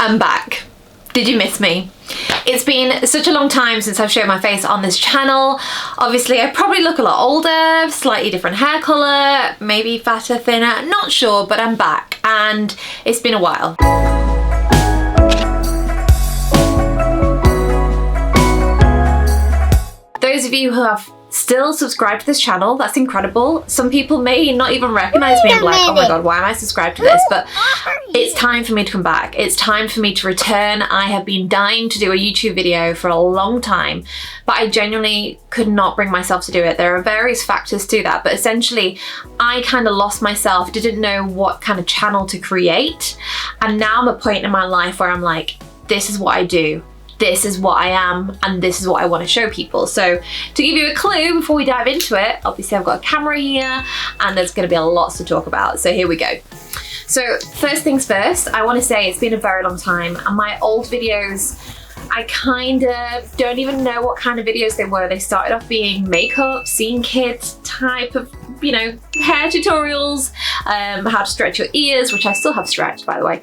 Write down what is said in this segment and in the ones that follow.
I'm back. Did you miss me? It's been such a long time since I've shown my face on this channel. Obviously, I probably look a lot older, slightly different hair colour, maybe fatter, thinner, not sure, but I'm back and it's been a while. Those of you who have still subscribed to this channel, that's incredible. Some people may not even recognise me and be like, oh my god, why am I subscribed to this? But it's time for me to come back. It's time for me to return. I have been dying to do a YouTube video for a long time, but I genuinely could not bring myself to do it. There are various factors to that, but essentially I kind of lost myself, didn't know what kind of channel to create. And now I'm at a point in my life where I'm like, this is what I do. This is what I am and this is what I want to show people. So to give you a clue before we dive into it, obviously I've got a camera here and there's going to be lots to talk about. So here we go. So first things first, I want to say it's been a very long time and my old videos, I kind of don't even know what kind of videos they were. They started off being makeup, scene kits type of, you know, hair tutorials, how to stretch your ears, which I still have stretched by the way.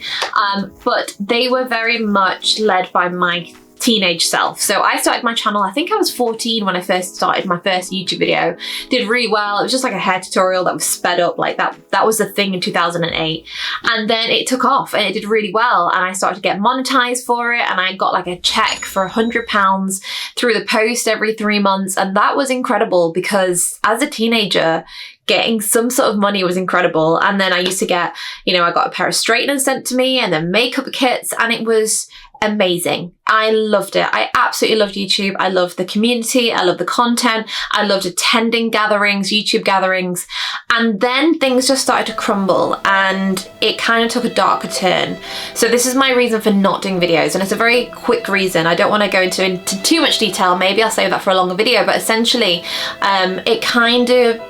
But they were very much led by my teenage self. So I started my channel, I think I was 14 when I first started my first YouTube video. Did really well. It was just like a hair tutorial that was sped up, like that was the thing in 2008. And then it took off and it did really well. And I started to get monetized for it. And I got like a check for £100 through the post every 3 months. And that was incredible because as a teenager, getting some sort of money was incredible. And then I used to get, you know, I got a pair of straighteners sent to me and then makeup kits, and it was amazing. I loved it. I absolutely loved YouTube. I loved the community. I loved the content. I loved attending gatherings, YouTube gatherings. And then things just started to crumble and it kind of took a darker turn. So this is my reason for not doing videos. And it's a very quick reason. I don't want to go into too much detail. Maybe I'll save that for a longer video, but essentially it kind of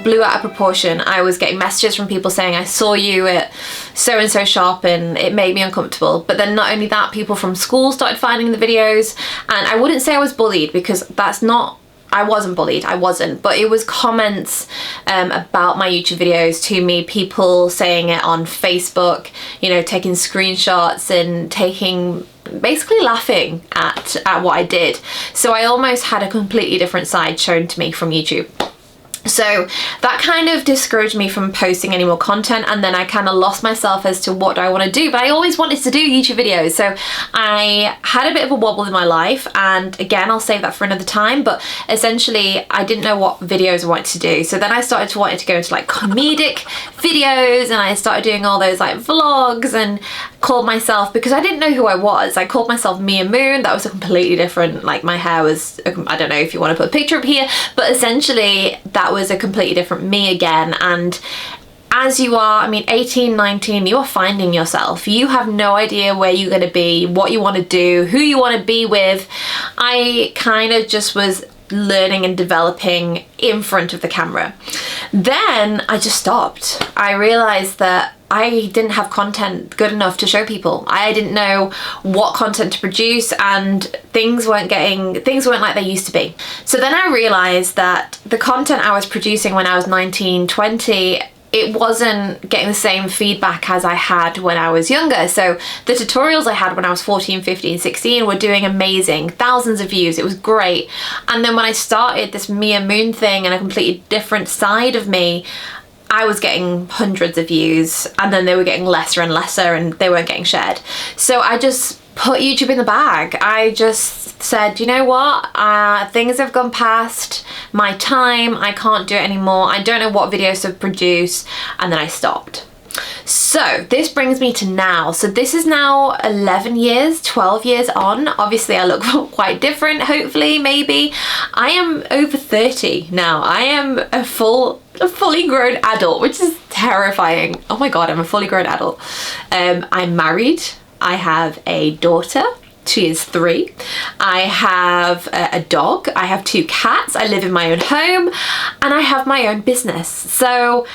blew out of proportion. I was getting messages from people saying I saw you at so-and-so shop and it made me uncomfortable. But then not only that, people from school started finding the videos, and I wouldn't say I was bullied because that's not, I wasn't bullied, I wasn't, but it was comments about my YouTube videos to me, people saying it on Facebook, you know, taking screenshots and basically laughing at what I did. So I almost had a completely different side shown to me from YouTube. So that kind of discouraged me from posting any more content, and then I kind of lost myself as to what do I want to do. But I always wanted to do YouTube videos, so I had a bit of a wobble in my life, and again I'll save that for another time. But essentially I didn't know what videos I wanted to do, so then I started to want to go into like comedic videos, and I started doing all those like vlogs and called myself, because I didn't know who I was, I called myself Mia Moon. That was a completely different, like my hair was, I don't know if you want to put a picture up here, but essentially that was a completely different me again. And as you are, I mean 18, 19, you are finding yourself. You have no idea where you're going to be, what you want to do, who you want to be with. I kind of just was learning and developing in front of the camera. Then I just stopped. I realized that I didn't have content good enough to show people. I didn't know what content to produce, and things weren't like they used to be. So then I realized that the content I was producing when I was 19, 20, it wasn't getting the same feedback as I had when I was younger. So the tutorials I had when I was 14, 15, 16 were doing amazing, thousands of views, it was great. And then when I started this Mia Moon thing and a completely different side of me, I was getting hundreds of views, and then they were getting lesser and lesser and they weren't getting shared. So I just put YouTube in the bag. I just said, you know what, things have gone past my time, I can't do it anymore, I don't know what videos to produce, and then I stopped. So this brings me to now. So this is now 11 years, 12 years on. Obviously I look quite different, hopefully, maybe. I am over 30 now. I am a fully grown adult, which is terrifying. Oh my god, I'm a fully grown adult. I'm married. I have a daughter. She is 3. I have a dog. I have 2 cats. I live in my own home, and I have my own business. So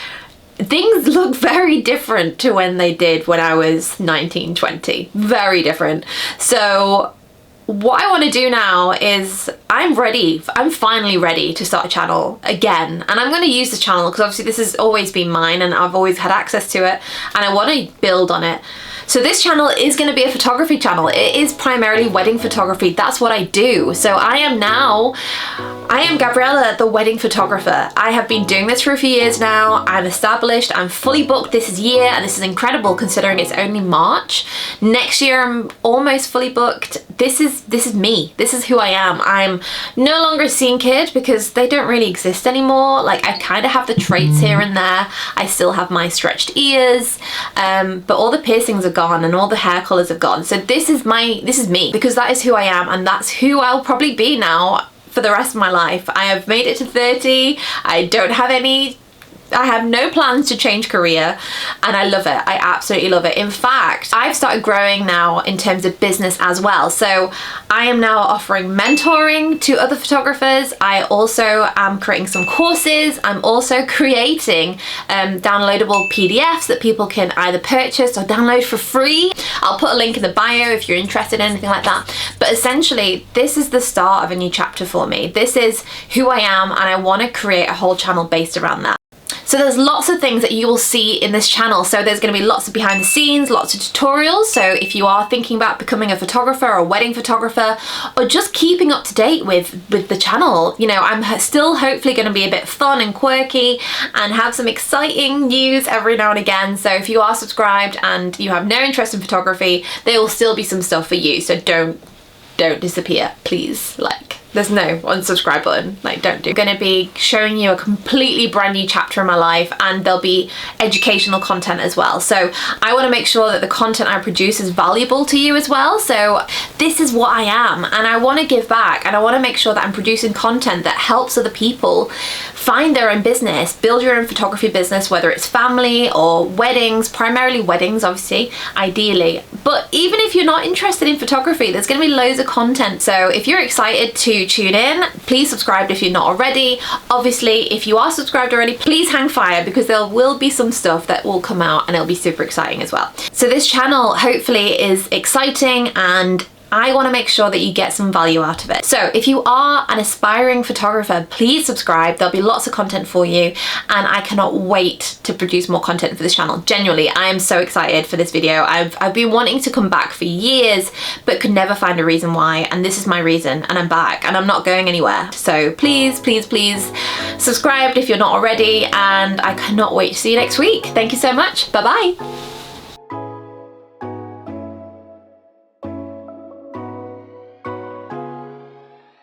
things look very different to when they did when I was 19, 20. Very different. So what I want to do now is I'm finally ready to start a channel again, and I'm going to use the channel because obviously this has always been mine and I've always had access to it, and I want to build on it. So this channel is going to be a photography channel. It is primarily wedding photography. That's what I do. So I am Gabriella, the wedding photographer. I have been doing this for a few years now. I'm established, I'm fully booked this year, and this is incredible considering it's only March. Next year I'm almost fully booked. This is me. This is who I am. I'm no longer a scene kid because they don't really exist anymore. Like, I kind of have the traits here and there. I still have my stretched ears, but all the piercings are gone and all the hair colors are gone. So this is me, because that is who I am, and that's who I'll probably be now for the rest of my life. I have made it to 30. I have no plans to change career, and I love it. I absolutely love it. In fact, I've started growing now in terms of business as well. So I am now offering mentoring to other photographers. I also am creating some courses. I'm also creating downloadable PDFs that people can either purchase or download for free. I'll put a link in the bio if you're interested in anything like that. But essentially, this is the start of a new chapter for me. This is who I am, and I want to create a whole channel based around that. So there's lots of things that you will see in this channel. So there's going to be lots of behind the scenes, lots of tutorials. So if you are thinking about becoming a photographer or a wedding photographer, or just keeping up to date with the channel, you know, I'm still hopefully going to be a bit fun and quirky and have some exciting news every now and again. So if you are subscribed and you have no interest in photography, there will still be some stuff for you. So don't disappear, please. Like, there's no unsubscribe button. Like, don't do. I'm gonna be showing you a completely brand new chapter in my life, and there'll be educational content as well. So I want to make sure that the content I produce is valuable to you as well. So this is what I am, and I want to give back, and I want to make sure that I'm producing content that helps other people find their own business, build your own photography business, whether it's family or weddings, primarily weddings, obviously, ideally. But even if you're not interested in photography, there's going to be loads of content. So if you're excited to tune in, please subscribe if you're not already. Obviously, if you are subscribed already, please hang fire, because there will be some stuff that will come out and it'll be super exciting as well. So this channel hopefully is exciting, and I want to make sure that you get some value out of it. So if you are an aspiring photographer, please subscribe. There'll be lots of content for you, and I cannot wait to produce more content for this channel. Genuinely, I am so excited for this video. I've been wanting to come back for years, but could never find a reason why, and this is my reason, and I'm back, and I'm not going anywhere. So please, please, please subscribe if you're not already, and I cannot wait to see you next week. Thank you so much. Bye-bye.